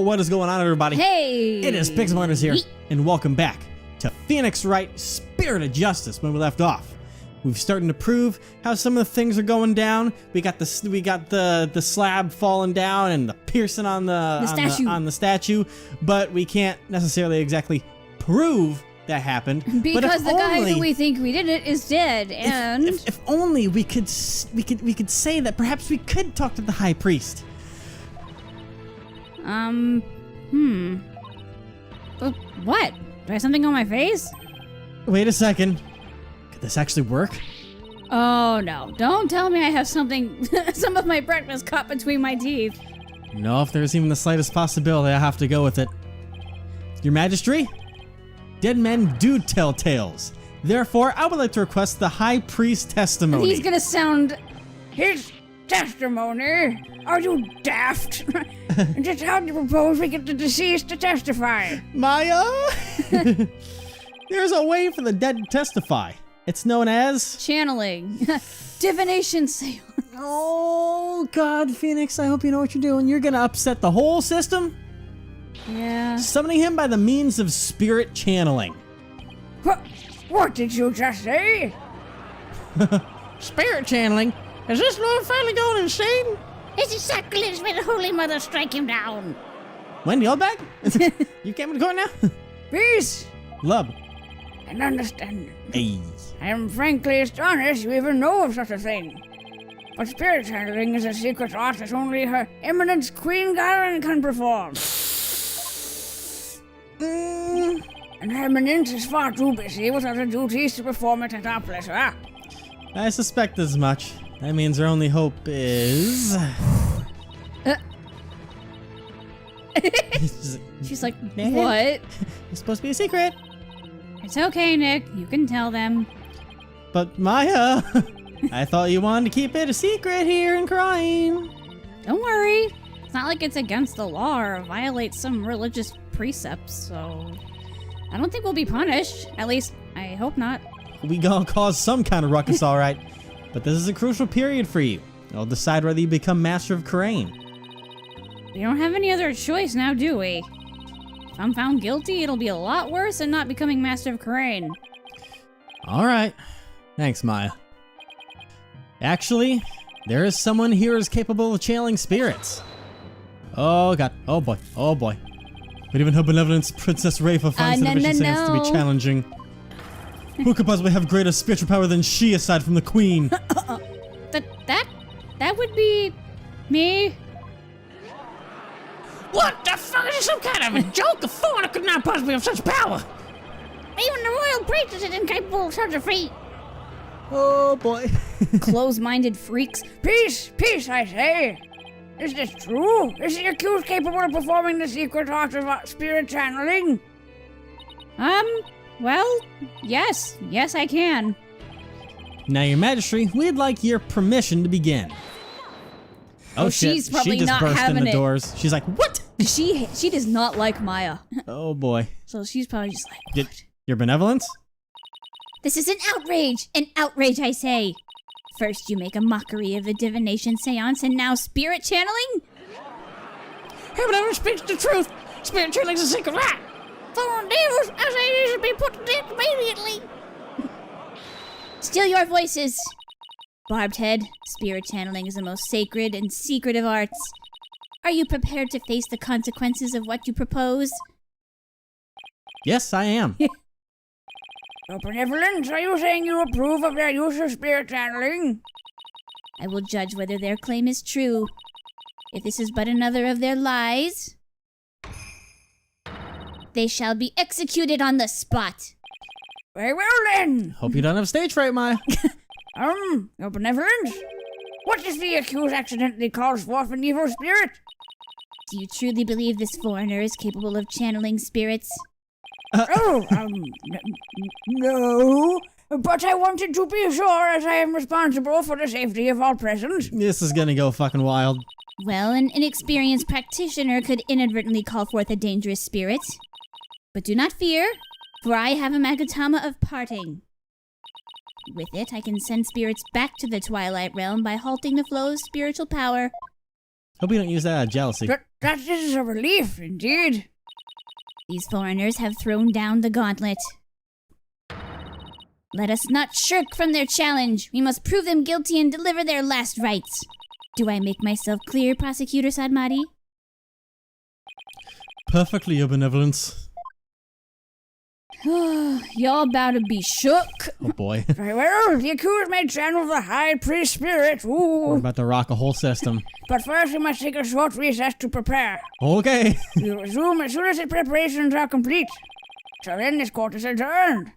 what is going on, everybody? Hey! It is Pixelminders here, and welcome back to Phoenix Wright Spirit of Justice. When we left off, we've started to prove how some of the things are going down. We got the slab falling down and the piercing on the statue, but we can't necessarily exactly prove that happened. Because the guy who we think we did it is dead, and if only we could say that perhaps we could talk to the High Priest. What? Do I have something on my face? Wait a second. Could this actually work? Oh no, don't tell me I have something, some of my breakfast caught between my teeth. No, if there's even the slightest possibility, I have to go with it. Your Majesty? Dead men do tell tales. Therefore, I would like to request the High Priest testimony. He's gonna sound... His testimony? Are you daft? Just how do you propose we get the deceased to testify? Maya? There's a way for the dead to testify. It's known as... channeling. Divination seance. Oh, God, Phoenix, I hope you know what you're doing. You're gonna upset the whole system? Yeah. Summoning him by the means of spirit channeling. What did you just say? Spirit channeling? Is this Lord finally going insane? It's a sacrilege. May the Holy Mother strike him down. Wendy, all back? You came to court now? Peace Love. and understanding. Hey. I am frankly astonished you even know of such a thing. But spirit channeling is a secret art that only Her Eminence Queen Garen can perform. And Her Eminence is far too busy with other duties to perform it at our pleasure. I suspect as much. That means our only hope is... She's like, what? It's supposed to be a secret. It's okay, Nick. You can tell them. But Maya, I thought you wanted to keep it a secret here and crying. Don't worry. It's not like it's against the law or violates some religious precepts, so... I don't think we'll be punished. At least, I hope not. We gonna cause some kind of ruckus, alright. But this is a crucial period for you. It'll decide whether you become Master of Khura'in. We don't have any other choice now, do we? If I'm found guilty, it'll be a lot worse than not becoming Master of Khura'in. Alright. Thanks, Maya. Actually, there is someone here who's capable of channeling spirits. Oh god. Oh boy. Oh boy. But even Her Benevolence Princess Rafa finds Divination Seance to be challenging. Who could possibly have greater spiritual power than she aside from the Queen? That would be... me? What the fuck is this, some kind of a joke? A foreigner could not possibly have such power. Even the royal priestess is incapable of such a feat. Oh boy. Close-minded freaks. Peace! Peace, I say! Is this true? Is the accused capable of performing the secret art of spirit channeling? Well, yes. Yes, I can. Now, Your Majesty, we'd like your permission to begin. Oh shit, she's probably she just not burst in having the it. doors. She's like, what? She does not like Maya. Oh boy. So she's probably just like, what? Your Benevolence? This is an outrage! An outrage, I say! First you make a mockery of the divination seance, and now spirit channeling? Her Benevolence speaks the truth. Spirit channeling is a secret art. Foreign devils, I say they should be put to death immediately! Still your voices! Barbed head, spirit channeling is the most sacred and secret of arts. Are you prepared to face the consequences of what you propose? Yes, I am. Your Benevolence, are you saying you approve of their use of spirit channeling? I will judge whether their claim is true. If this is but another of their lies, they shall be executed on the spot. Very well then. Hope you don't have stage fright, Maya. Your Benevolence? What if the accused accidentally calls forth an evil spirit? Do you truly believe this foreigner is capable of channeling spirits? No. But I wanted to be sure, as I am responsible for the safety of all present. This is gonna go fucking wild. Well, an inexperienced practitioner could inadvertently call forth a dangerous spirit. But do not fear, for I have a Magatama of Parting. With it, I can send spirits back to the Twilight Realm by halting the flow of spiritual power. Hope you don't use that out of jealousy. That is a relief, indeed. These foreigners have thrown down the gauntlet. Let us not shirk from their challenge. We must prove them guilty and deliver their last rites. Do I make myself clear, Prosecutor Sadmati? Perfectly, Your Benevolence. Y'all about to be shook. Oh boy. Very well, the accused may channel the high priest spirit. We're Ooh. about to rock a whole system. But first we must take a short recess to prepare. Okay. We will resume as soon as the preparations are complete. Till then, this court is adjourned.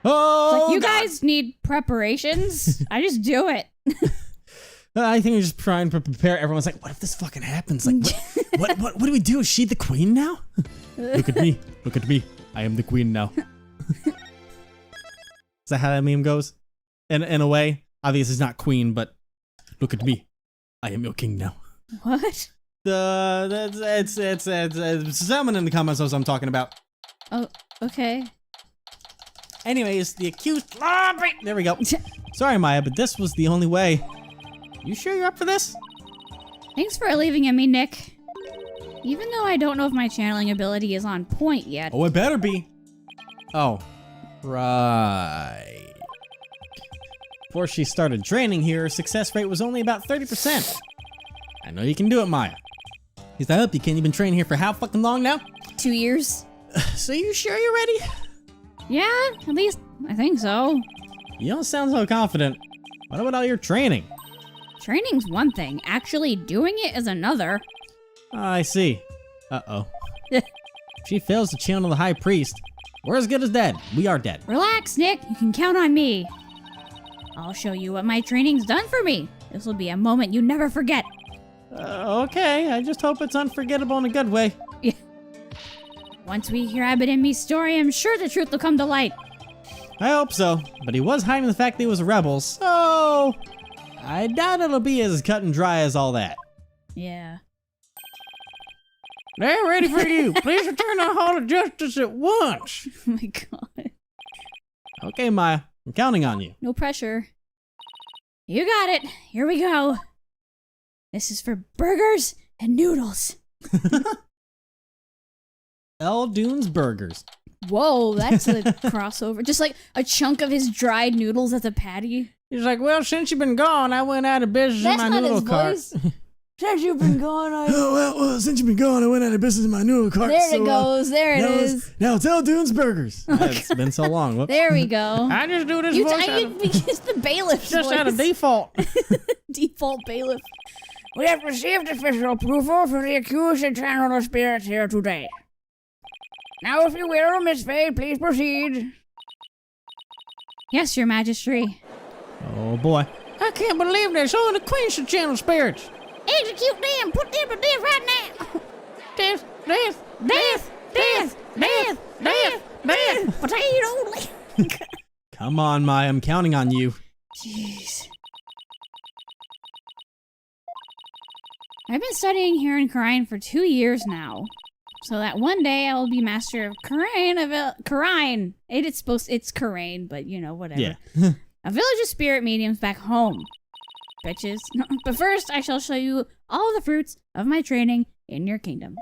Oh, You God. guys need preparations? I just do it. I think we're just trying to prepare. Everyone's like, what if this fucking happens? Like, what do we do? Is she the queen now? Look at me. Look at me. I am the queen now. Is that how that meme goes? In a way, obviously it's not queen, but look at me. I am your king now. What? It's someone in the comments knows what I'm talking about. Oh, okay. Anyways, the accused. There we go. Sorry, Maya, but this was the only way. You sure you're up for this? Thanks for leaving it me, Nick. Even though I don't know if my channeling ability is on point yet. Oh, it better be. Oh, right. Before she started training here, her success rate was only about 30%. I know you can do it, Maya. Is that up? You can't even train here for how fucking long now? 2 years? So you sure you're ready? Yeah, at least I think so. You don't sound so confident. What about all your training? Training's one thing, actually doing it is another. I see. Uh-oh. If she fails to channel the high priest, we're as good as dead. We are dead. Relax, Nick. You can count on me. I'll show you what my training's done for me. This will be a moment you never forget. Okay, I just hope it's unforgettable in a good way. Yeah. Once we hear Abbott and me's story, I'm sure the truth will come to light. I hope so, but he was hiding the fact that he was a rebel, so I doubt it'll be as cut and dry as all that. Yeah. They're ready for you. Please return to the Hall of Justice at once. Oh my god. Okay, Maya, I'm counting on you. No pressure. You got it. Here we go. This is for burgers and noodles. El Dunes Burgers. Whoa, that's a crossover. Just like a chunk of his dried noodles as a patty. He's like, well, since you've been gone, I went out of business That's in my not noodle his cart. voice. Since you've been gone, Well, since you've been gone, I went out of business in my noodle cart. There it goes. There it is. Now it's El Dunes Burgers. It's been so long. Whoops. There we go. I just do this You voice out of, it's the bailiff just voice. out of default. Default bailiff. We have received official approval for the accused and channel of spirits here today. Now, if you will, Miss Faye, please proceed. Yes, your majesty. Oh boy. I can't believe this. Only the queen should channel spirits. Execute them. Put them to death right now. Death, death, Death, death, death, death, death. Potato. Come on, Maya, I'm counting on you. Jeez. I've been studying here in Kharain for 2 years now. So that one day I will be master of Kharain. It's Kharain, but you know, whatever. Yeah. A village of spirit mediums back home. Bitches. But first, I shall show you all the fruits of my training in your kingdom.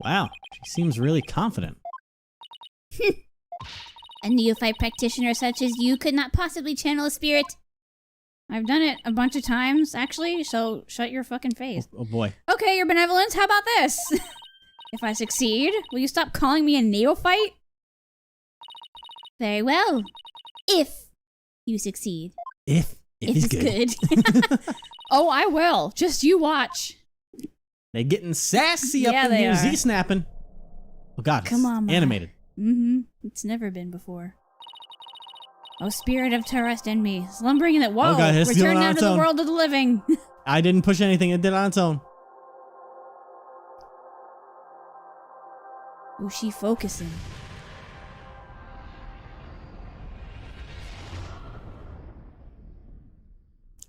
Wow, she seems really confident. A neophyte practitioner such as you could not possibly channel a spirit. I've done it a bunch of times, actually, so shut your fucking face. Oh boy. Okay, your benevolence, how about this? If I succeed, will you stop calling me a neophyte? Very well. If you succeed. If he's good. Oh, I will. Just you watch. They getting sassy Yeah, up in they here. are. Z-snapping. Oh god, Come on, Maya. animated. Mm-hmm. It's never been before. Oh, spirit of Tahrust Inmee, slumbering in the whoa. Oh, God, it's Return doing it now on to its the own. world of the living. I didn't push anything, it did on its own. Oh, she focusing.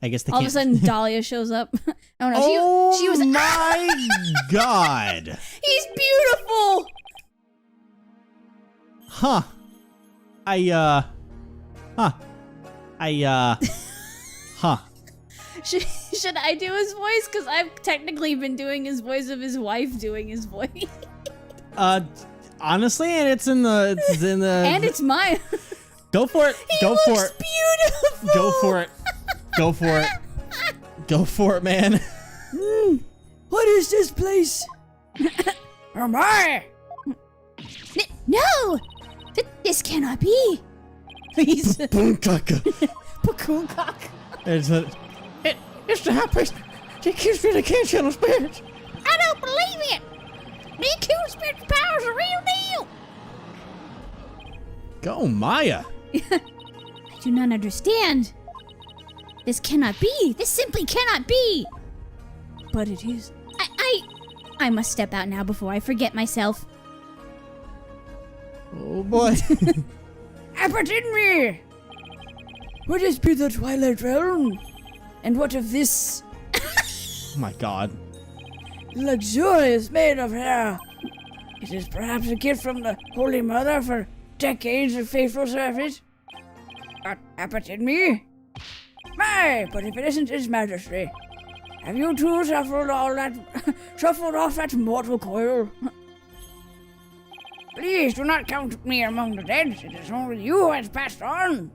I guess they All can't. of a sudden, Dahlia shows up. Oh no, Oh she was. my god. He's beautiful. Huh. Huh. Should I do his voice? Because I've technically been doing his voice of his wife doing his voice. Honestly, and it's in the And it's mine. Go for it. Go for it. Beautiful. Go for it. Go for it. Go for it, man. What is this place? Oh my! No! This cannot be. He's Boomkaka. Pacooncock. It's the high priest. He keeps me the can't channel spirits. I don't believe it. The accused spirit's power is a real deal. Go, Maya. I do not understand. This cannot be. This simply cannot be. But it is. I must step out now before I forget myself. Oh boy. Tahrust Inmee! Would this be the Twilight Realm? And what of this Oh my god. luxurious maid of hair? It is perhaps a gift from the Holy Mother for decades of faithful service. Tahrust Inmee? My, but if it isn't His Majesty, have you two shuffled off that mortal coil? Please do not count me among the dead. It is only you who has passed on.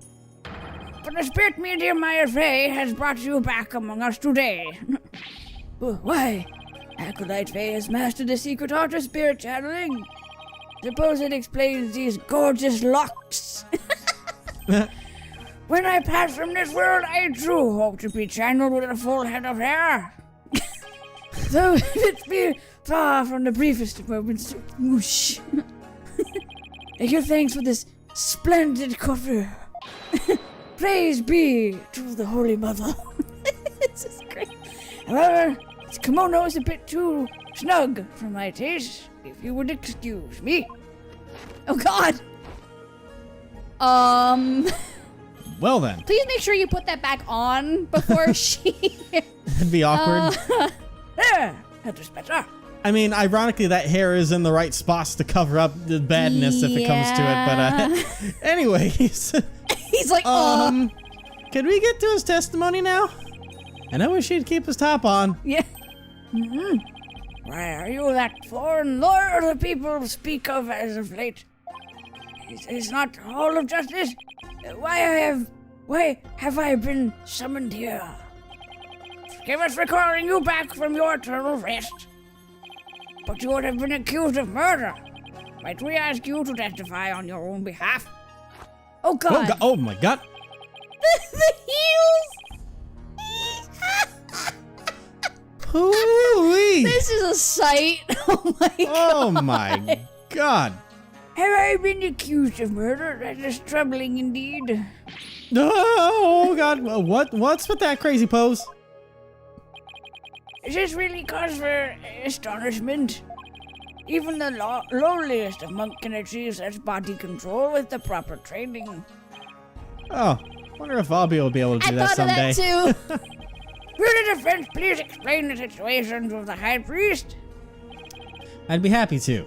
But the spirit medium Maya Faye has brought you back among us today. Why? Acolyte Faye has mastered the secret art of spirit channeling. Suppose it explains these gorgeous locks. When I pass from this world, I too hope to be channeled with a full head of hair. Though it be far from the briefest of moments. Whoosh. I give thanks for this splendid coiffure. Praise be to the Holy Mother. This is great. However, this kimono is a bit too snug for my taste, if you would excuse me. Oh God. Well then. Please make sure you put that back on before she. That'd be awkward. There, that is better. I mean, ironically, that hair is in the right spots to cover up the badness if it comes to it. But anyways, He's like, can we get to his testimony now? And I wish he'd keep his top on. yeah. Why are you that foreign lawyer the people speak of as of late? Is not Hall of Justice? Why have I been summoned here? Forgive us for calling you back from your eternal rest. But you would have been accused of murder. Might we ask you to testify on your own behalf? Oh God. Oh my god. The heels. Hoo-wee. This is a sight. Oh my God. Oh my god. Have I been accused of murder? That is troubling indeed. Oh god. What's with that crazy pose? Is this really cause for astonishment? Even the lowliest of monk can achieve such body control with the proper training. Oh, wonder if I'll be able to do that someday. I thought of that too. Will the defense please explain the situations of the high priest? I'd be happy to.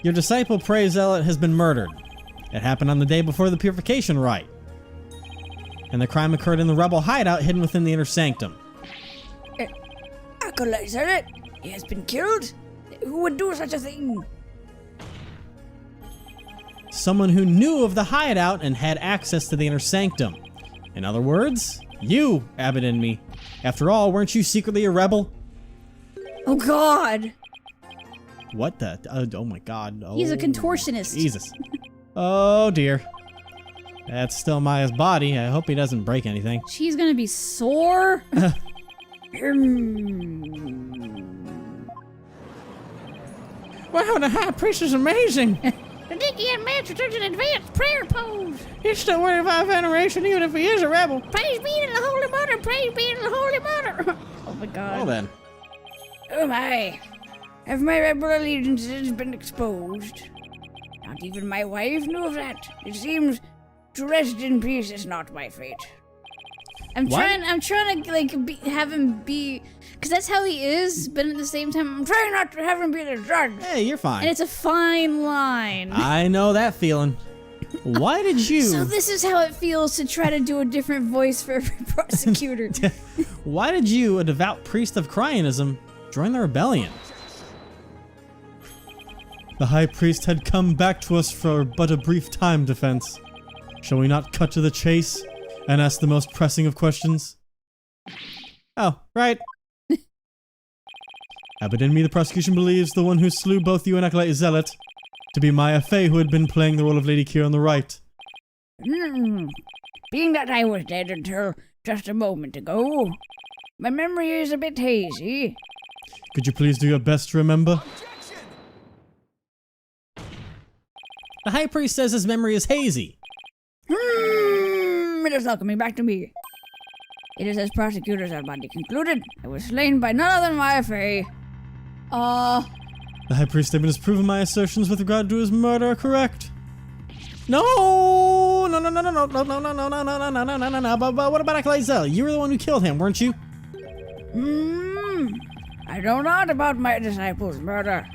Your disciple Prey Zealot has been murdered. It happened on the day before the purification rite. And the crime occurred in the rebel hideout hidden within the inner sanctum. Acolyte Zealot, he has been killed? Who would do such a thing? Someone who knew of the hideout and had access to the inner sanctum. In other words, you, Tahrust Inmee. After all, weren't you secretly a rebel? Oh God. What the? Oh my god. Oh, He's a contortionist. Jesus. Oh dear. That's still Maya's body. I hope he doesn't break anything. She's gonna be sore. Wow, the high priest is amazing. The Dickian Master took an advanced prayer pose. He's still worthy of our veneration even if he is a rebel. Praise be to the Holy Mother, praise be to the Holy Mother. Oh my God. Well then. Oh my. Have my rebel allegiances been exposed? Not even my wife knew of that. It seems to rest in peace is not my fate. I'm What? trying to like have him be, because that's how he is. But at the same time, I'm trying not to have him be the judge. Hey, you're fine. and it's a fine line. I know that feeling. Why did you... So this is how it feels to try to do a different voice for every prosecutor. Why did you, a devout priest of Cryonism, join the rebellion? The High Priest had come back to us for but a brief time, Defense. Shall we not cut to the chase and ask the most pressing of questions? Oh, right. Abbot Inmee, the prosecution believes the one who slew both you and Acolyte Zealot to be Maya Fey, who had been playing the role of Lady Kira on the right. Being that I was dead until just a moment ago, my memory is a bit hazy. Could you please do your best to remember? The High Priest says his memory is hazy. It is all coming back to me. It is as prosecutors have already concluded. I was slain by none other than Maya Fey. The High Priest statement has proven my assertions with regard to his murder are correct. No! No, no, no, no, no, no, no, no, no, no, no, no, no, no, no, no, but what about Acolyte Zealot? You were the one who killed him, weren't you? I know not about my disciple's murder.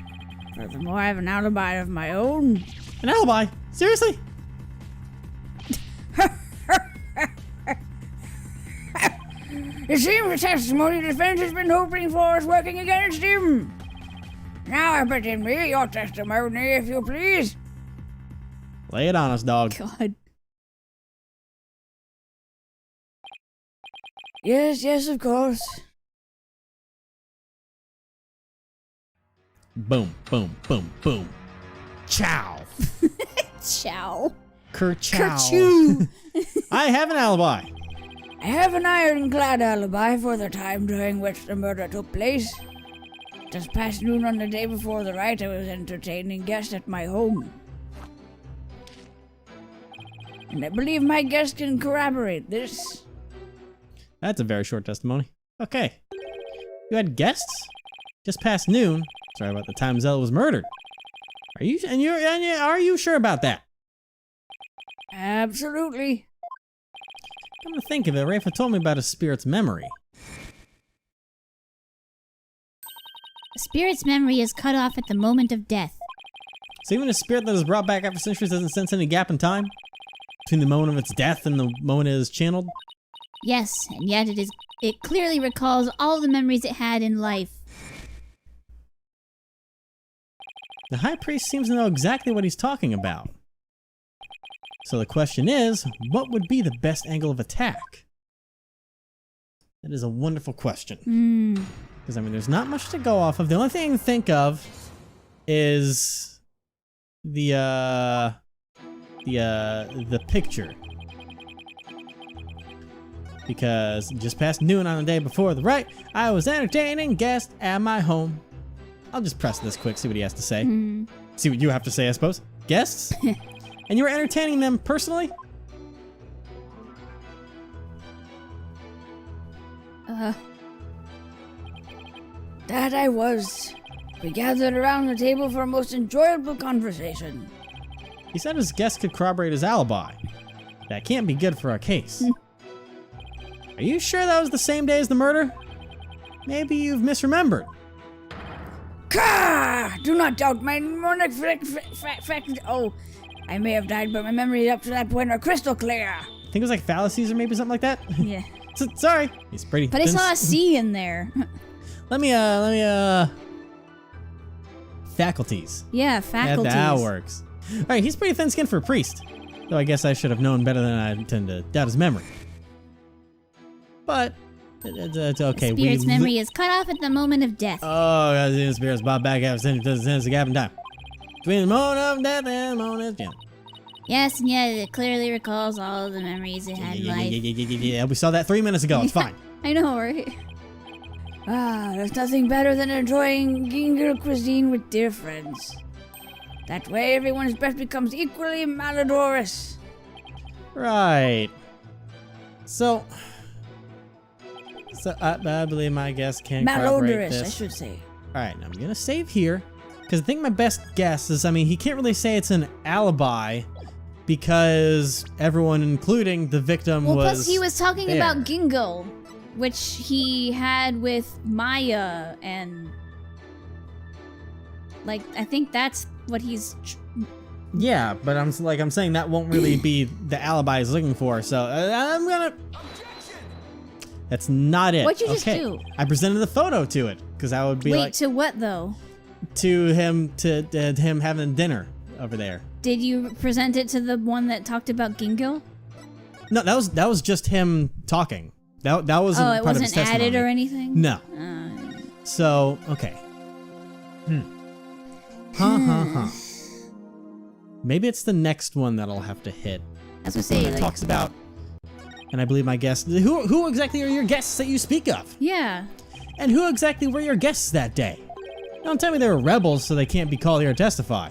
Furthermore, I have an alibi of my own. An alibi? Seriously? It seems the testimony the defense has been hoping for is working against him. Now I put in me your testimony, if you please. Lay it on us, dog. God. Yes, of course. Boom, boom, boom, boom. Chow. Chow. Kerchow. Kerchoo. I have an alibi. I have an ironclad alibi for the time during which the murder took place. Just past noon on the day before the riot, I was entertaining guests at my home. And I believe my guests can corroborate this. That's a very short testimony. Okay. You had guests? Just past noon. Sorry about the time Zealot was murdered. Are you sure about that? Absolutely. Come to think of it, Rafa told me about a spirit's memory. A spirit's memory is cut off at the moment of death. So even a spirit that is brought back after centuries doesn't sense any gap in time? Between the moment of its death and the moment it is channeled? Yes, and yet it clearly recalls all the memories it had in life. The High Priest seems to know exactly what he's talking about. So the question is, what would be the best angle of attack? That is a wonderful question. Because, I mean, there's not much to go off of. The only thing I can think of is the picture. Because just past noon on the day before the riot, I was entertaining guests at my home. I'll just press this quick, see what he has to say. See what you have to say, I suppose. Guests? And you were entertaining them personally? That I was. We gathered around the table for a most enjoyable conversation. He said his guests could corroborate his alibi. That can't be good for our case. Are you sure that was the same day as the murder? Maybe you've misremembered. Ka! Do not doubt my mnemonic fact. Oh, I may have died, but my memory up to that point are crystal clear. I think it was like fallacies or maybe something like that. Yeah. Sorry. He's pretty. But I saw a C in there. Let me faculties. Yeah, faculties. That works. Alright, he's pretty thin-skinned for a priest. Though I guess I should have known better than I intend to doubt his memory. But it's okay. The spirit's memory is cut off at the moment of death. Oh, the spirit's brought back after a gap in time. Between the moment of death and the moment of death. Yes, and yet it clearly recalls all of the memories it had in life. Yeah, we saw that 3 minutes ago. It's fine. I know, right? There's nothing better than enjoying Gingrel cuisine with dear friends. That way everyone's breath becomes equally malodorous. Right. So I believe my guess can corroborate Malodorous, this. I should say. Alright, I'm gonna save here. Because I think my best guess is, I mean, he can't really say it's an alibi because everyone, including the victim, was plus he was talking there. about Gingo, which he had with Maya, and like I think that's what he's Yeah, but I'm saying that won't really be the alibi he's looking for. So I'm gonna. That's not it. What'd you just do? I presented the photo to it because I would be Wait, like to what though? to him having dinner over there. Did you present it to the one that talked about Gingo? No, that was just him talking. That wasn't Oh, it part of wasn't his testimony. added or anything? No. So okay. Huh. Maybe it's the next one that I'll have to hit. I was gonna say, It like, talks about, and I believe my guests. Who exactly are your guests that you speak of? yeah. And who exactly were your guests that day? Don't tell me they were rebels, so they can't be called here to testify.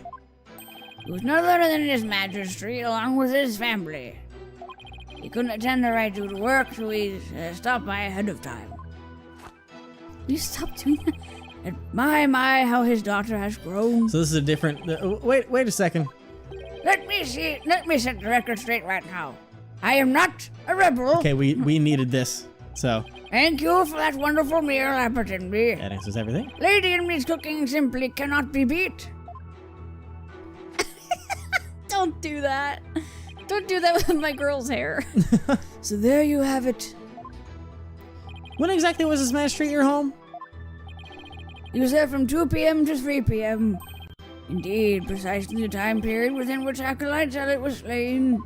He was none other than his majesty, along with his family. He couldn't attend the Wright due to work, so he stopped by ahead of time. Will you stop doing that? And my, how his daughter has grown. So this is a different. Wait a second. Let me set the record straight right now. I am not a rebel. Okay, we needed this, so Thank you for that wonderful meal, Tahrust Inmee. that answers everything. Lady Inmee's cooking simply cannot be beat. Don't do that. Don't do that with my girl's hair. So there you have it. When exactly was this magistrate your home? He was there from 2 p.m. to 3 p.m. Indeed, precisely the time period within which Acolyte Zealot was slain.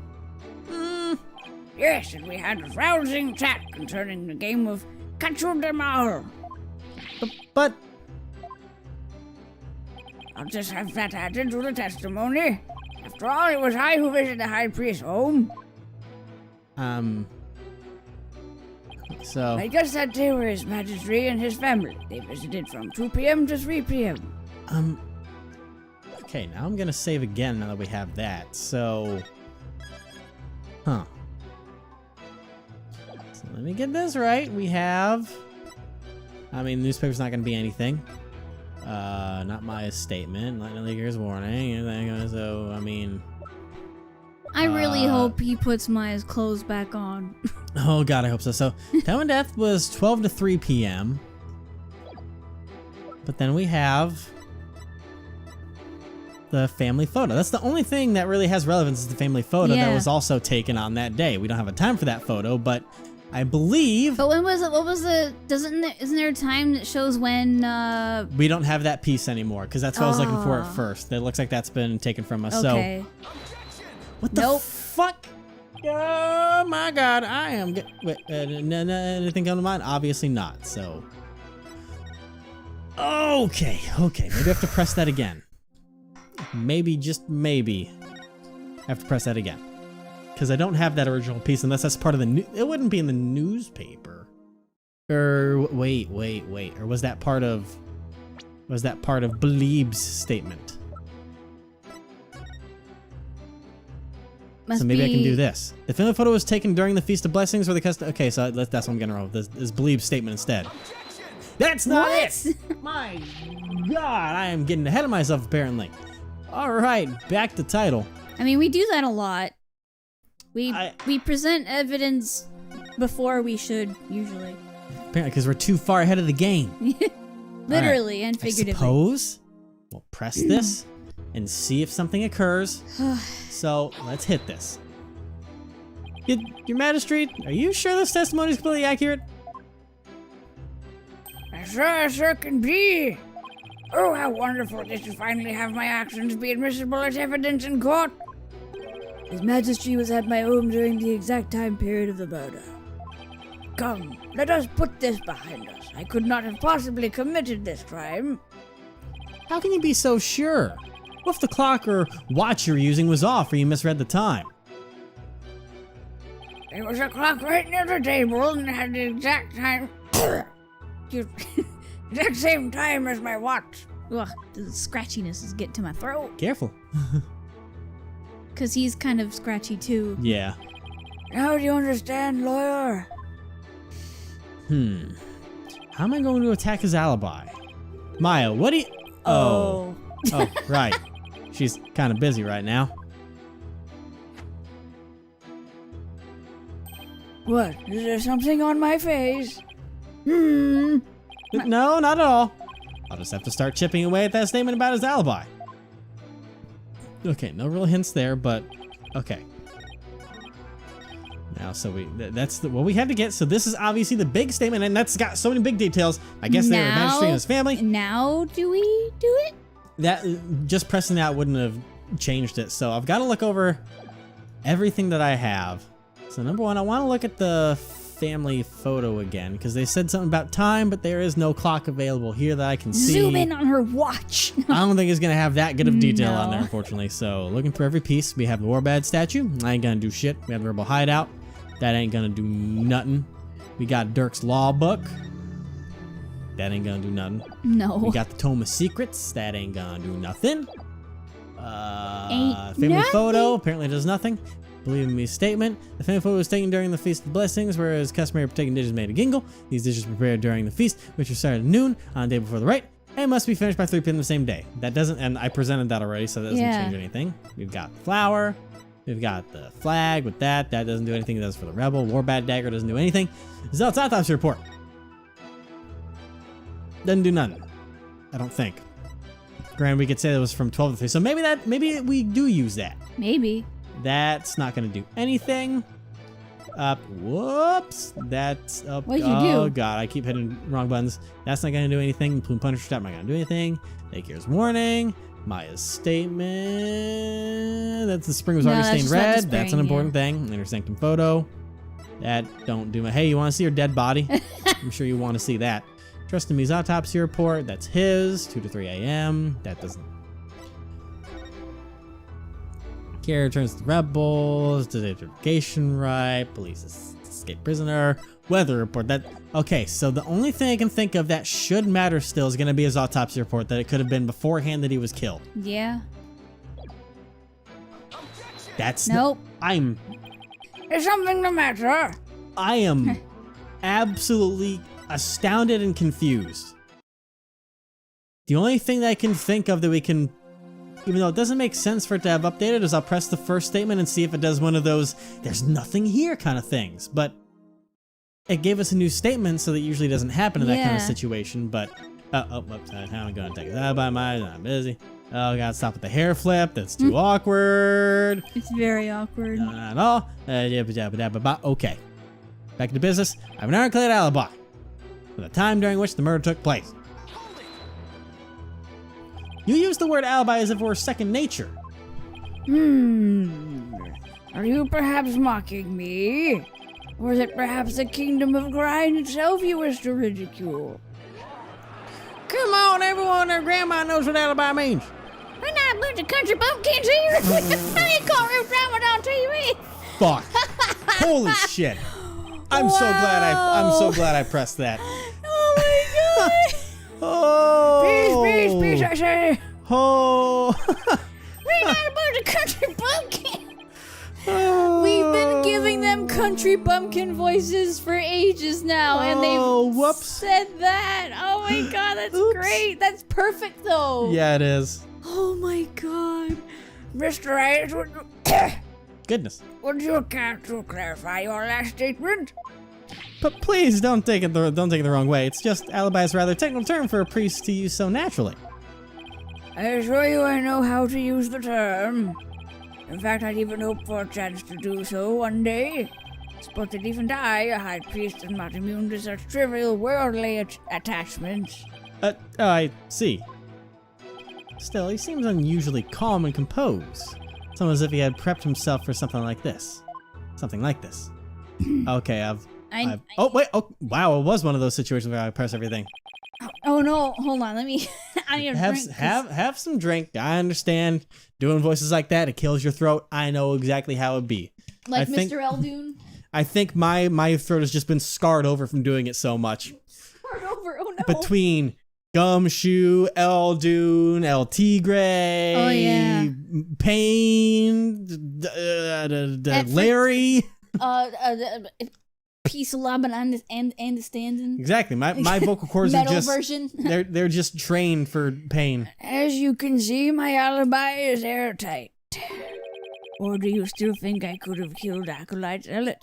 Yes, and we had a rousing chat concerning the game of Catch them all. But I'll just have that added to the testimony. After all, it was I who visited the High Priest's home. So I guess that day were His Majesty and his family. They visited from 2 p.m. to 3 p.m. okay, now I'm gonna save again now that we have that. So, So let me get this right. We have. I mean, the newspaper's not gonna be anything. Not my statement. Lightning Leaguer's warning. Anything. So I mean. I really hope he puts Maya's clothes back on. Oh god, I hope so. So, time of death was 12 to 3 p.m. But then we have the family photo. That's the only thing that really has relevance is the family photo that Yeah. was also taken on that day. We don't have a time for that photo, but I believe But when was it? What was the? Isn't there a time that shows when? we don't have that piece anymore because that's what I was looking for at first. It looks like that's been taken from us. Okay. So, what the Nope. fuck? Oh my god, I am. Wait, anything come to mind? Obviously not. So, okay. Maybe I have to press that again. Maybe, just maybe, I have to press that again because I don't have that original piece unless that's part of the. It wouldn't be in the newspaper. Or wait. Or was that part of? Was that part of Bleeb's statement? Must So maybe I can be- do this. The family photo was taken during the Feast of Blessings or the custom. Okay, so that's what I'm gonna roll. This is Bleeb's statement instead. That's not What? it! My god, I am getting ahead of myself apparently. Alright, back to title. I mean, we do that a lot. We I- present evidence before we should usually. Apparently, because we're too far ahead of the game. Literally and I figuratively. suppose we'll press this and see if something occurs. So let's hit this. Your Majesty, are you sure this testimony is completely accurate? I sure can be. Oh, how wonderful it is to finally have my actions be admissible as evidence in court. His Majesty was at my home during the exact time period of the murder. Come, let us put this behind us. I could not have possibly committed this crime. How can you be so sure? What if the clock or watch you were using was off or you misread the time? There was a clock right near the table and had the exact time. Exact same time as my watch. Ugh, the scratchiness is getting to my throat. Careful. Because he's kind of scratchy too. Yeah. Now do you understand, lawyer? How am I going to attack his alibi? Maya, what do you... Oh, right. She's kind of busy right now. What? Is there something on my face? No, not at all. I'll just have to start chipping away at that statement about his alibi. Okay, no real hints there, but okay. Now, so that's what we had to get. So this is obviously the big statement, and that's got so many big details. I guess they were a magistrate and his family. Now do we do it? That just pressing that wouldn't have changed it. So I've got to look over everything that I have. So number one, I want to look at the family photo again because they said something about time, but there is no clock available here that I can see. Zoom in on her watch. I don't think it's gonna have that good of detail on there, No. unfortunately. So looking through every piece, we have the Warbad statue. I ain't gonna do shit. We have the Rebel hideout. That ain't gonna do nothing. We got Dirk's law book. That ain't gonna do nothing. No. We got the Tome of Secrets. That ain't gonna do nothing. Ain't Family nothing. photo apparently does nothing. Believe in me statement. The family photo was taken during the Feast of Blessings, whereas customary partaking dishes made a gingle. These dishes were prepared during the feast, which was started at noon on the day before the rite, and must be finished by 3 p.m. the same day. That doesn't, and I presented that already, so that doesn't Yeah. change anything. We've got the flower. We've got the flag with that. That doesn't do anything. It does for the rebel. Warbad dagger doesn't do anything. Zealot's autopsy report. Doesn't do nothing. I don't think. Granted, we could say that was from 12 to 3. So maybe we do use that. Maybe. That's not going to do anything. Whoops. That's up. What'd you Oh, do? God. I keep hitting wrong buttons. That's not going to do anything. Plume Punisher Step not going to do anything. Daycare's warning. Maya's statement. That's the spring was No, already that's stained just not the red. spring, That's an important thing. Inner sanctum photo. That don't do my. Hey, you want to see her dead body? I'm sure you want to see that. Tahrust Inmee's autopsy report. That's his. 2 to 3 a.m. That doesn't. Care returns to the rebels. Identification right. Police escape prisoner. Weather report. That okay. So the only thing I can think of that should matter still is going to be his autopsy report. That it could have been beforehand that he was killed. Yeah. That's Nope. Is something the matter? I am absolutely astounded and confused. The only thing that I can think of that we can, even though it doesn't make sense for it to have updated, is I'll press the first statement and see if it does one of those "there's nothing here" kind of things. But it gave us a new statement, so that usually doesn't happen in that kind of Yeah. situation. But whoops, I'm gonna take that by my. I'm busy. Oh, God, stop with the hair flip. That's too awkward. It's very awkward. No, not at all. Okay. Back to business. I have an ironclad alibi for the time during which the murder took place. You use the word alibi as if it were second nature. Are you perhaps mocking me? Or is it perhaps the kingdom of grind itself you wish to ridicule? Come on, everyone. Their grandma knows what alibi means. We're not a bunch of country bumpkins here. You call real drama on TV. Fuck. Holy shit. I'm so glad I pressed that. Oh my god. Oh. Peace, I say. Oh. We're not a bunch of country bumpkins. We've been giving them country bumpkin voices for ages now, and they've whoops. said that. Oh my god, that's Oops. great. That's perfect, though. Yeah, it is. Oh my god. Mr. Wright, Goodness. would you care to clarify your last statement? But please don't take it the wrong way. It's just alibi is a rather technical term for a priest to use so naturally. I assure you I know how to use the term. In fact, I'd even hope for a chance to do so one day. But that even I, a high priest, am not immune to such trivial worldly attachments. I see. Still, he seems unusually calm and composed. It's almost as if he had prepped himself for something like this. Something like this. Okay, oh, wait. Oh, wow. It was one of those situations where I press everything. Oh no, hold on. Let me. I need a drink. 'Cause Have some drink. I understand. Doing voices like that, it kills your throat. I know exactly how it'd be. like I think- Mr. Eldoon. I think my throat has just been scarred over from doing it so much. Start over. Oh no. Between Gumshoe, Eldoon, El Tigre, Oh, yeah. Pain, Larry. Peace of Lebanon and the standing. Exactly. My vocal cords are Metal just version. they're just trained for pain. As you can see, my alibi is airtight. Or do you still think I could have killed Acolyte Zealot?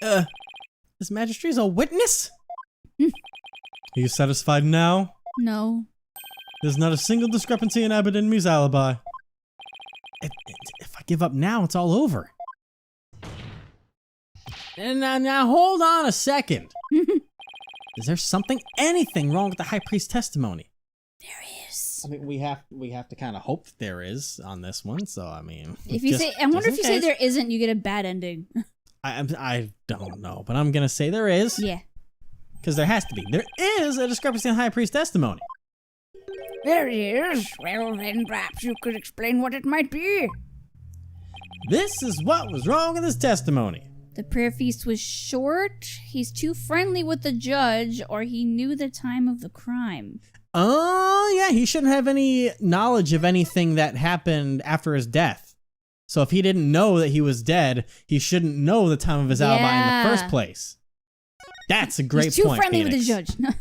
This magistrate's a witness? Are you satisfied now? No. There's not a single discrepancy in Abbott Inmee's alibi. if I give up now, it's all over. And now hold on a second. Is there anything wrong with the high priest testimony? There is. I mean, we have to kind of hope that there is on this one. So I mean, If you say, I wonder if you say there isn't, you get a bad ending. I don't know, but I'm gonna say there is. Yeah. Because there has to be. There is a discrepancy in high priest testimony. There is. Well, then perhaps you could explain what it might be. This is what was wrong with his testimony. The prayer feast was short, he's too friendly with the judge, or he knew the time of the crime. Oh, yeah, he shouldn't have any knowledge of anything that happened after his death. So if he didn't know that he was dead, he shouldn't know the time of his alibi in the first place. That's a great point, He's too friendly Phoenix. with the judge.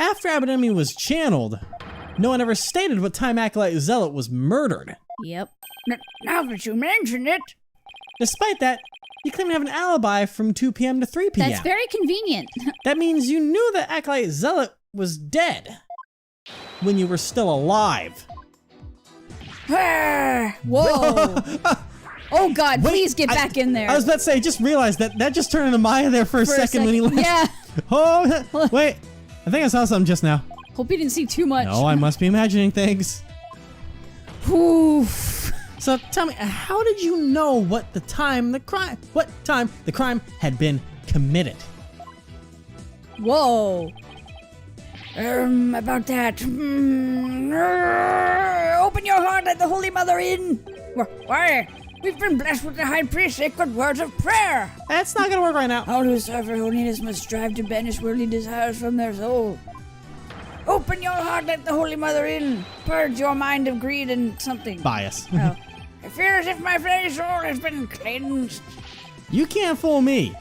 After Abbot Inmee was channeled, no one ever stated what time Acolyte Zealot was murdered. Yep. Now that you mention it. Despite that, you claim to have an alibi from 2 p.m. to 3 p.m. That's very convenient. That means you knew that Acolyte Zealot was dead when you were still alive. Ah, Whoa. Oh God, Wait, please get back in there. I was about to say, I just realized that just turned into Maya there for a second when he left. Yeah. Oh, wait. I think I saw something just now. Hope you didn't see too much. No, I must be imagining things. Oof. So tell me, how did you know what time the crime had been committed? Whoa. About that. Open your heart, let the Holy Mother in. Why? We've been blessed with the high priest's sacred words of prayer. That's not gonna work right now. All who serve her holiness must strive to banish worldly desires from their soul. Open your heart, let the Holy Mother in. Purge your mind of greed and something. Bias. Oh. I feel as if my very soul has been cleansed. You can't fool me.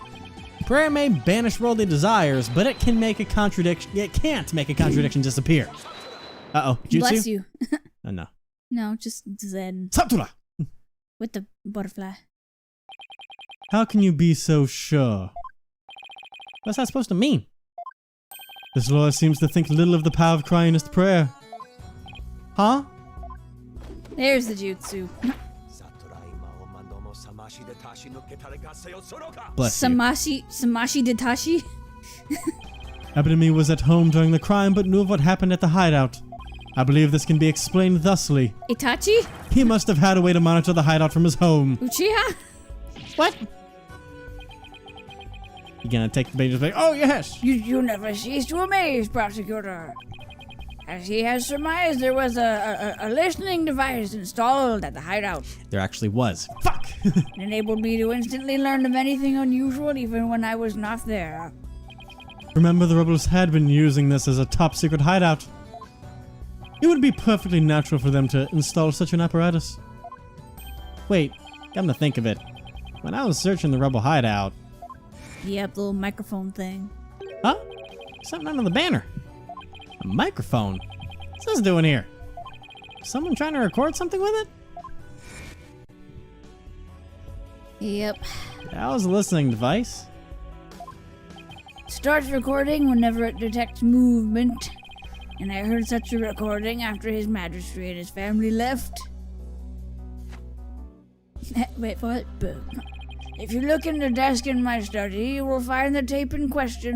Prayer may banish worldly desires, but it can make a contradiction. It can't make a contradiction disappear. Uh-oh. Jutsu? Bless you. No. No, just Zen. Satura! With the butterfly. How can you be so sure? What's that supposed to mean? This lawyer seems to think little of the power of Crionist prayer. Huh? There's the jutsu. Bless you. Samashi Datashi? Abbot Inmee was at home during the crime but knew of what happened at the hideout. I believe this can be explained thusly. Itachi? He must have had a way to monitor the hideout from his home. Uchiha? What? You gonna take the bait and say, oh yes! You never cease to amaze, prosecutor. As he has surmised, there was a listening device installed at the hideout. There actually was. Fuck! It enabled me to instantly learn of anything unusual even when I was not there. Remember, the rebels had been using this as a top secret hideout. It would be perfectly natural for them to install such an apparatus. Wait, come to think of it. When I was searching the rebel hideout... Yep, the little microphone thing. Huh? Something under the banner. A microphone? What's this doing here? Someone trying to record something with it? Yep. That was a listening device. Starts recording whenever it detects movement. And I heard such a recording after His Majesty and his family left. Wait, what? If you look in the desk in my study, you will find the tape in question.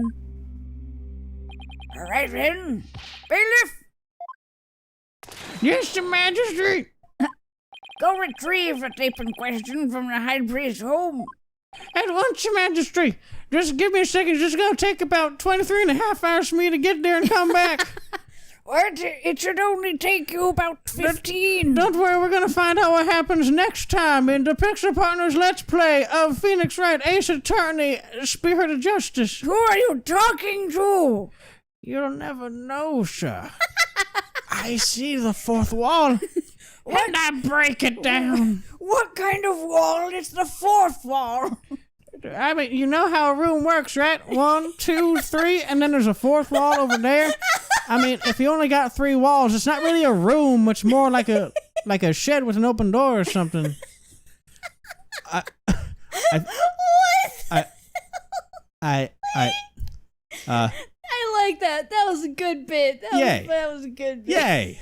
All right then, bailiff. Yes, Your Majesty. Go retrieve the tape in question from the high priest's home. At once, Your Majesty. Just give me a second. It's just gonna take about 23 and a half hours for me to get there and come back. What? It should only take you about 15. Don't worry, we're gonna find out what happens next time in the Pixar Partners Let's Play of Phoenix Wright, Ace Attorney, Spirit of Justice. Who are you talking to? You'll never know, sir. I see the fourth wall, and I break it down. What kind of wall? It's the fourth wall. I mean, you know how a room works, right? 1, 2, 3, and then there's a fourth wall over there. I mean, if you only got 3 walls, it's not really a room. It's more like a shed with an open door or something. I like that. That was a good bit. That was a good bit. Yay.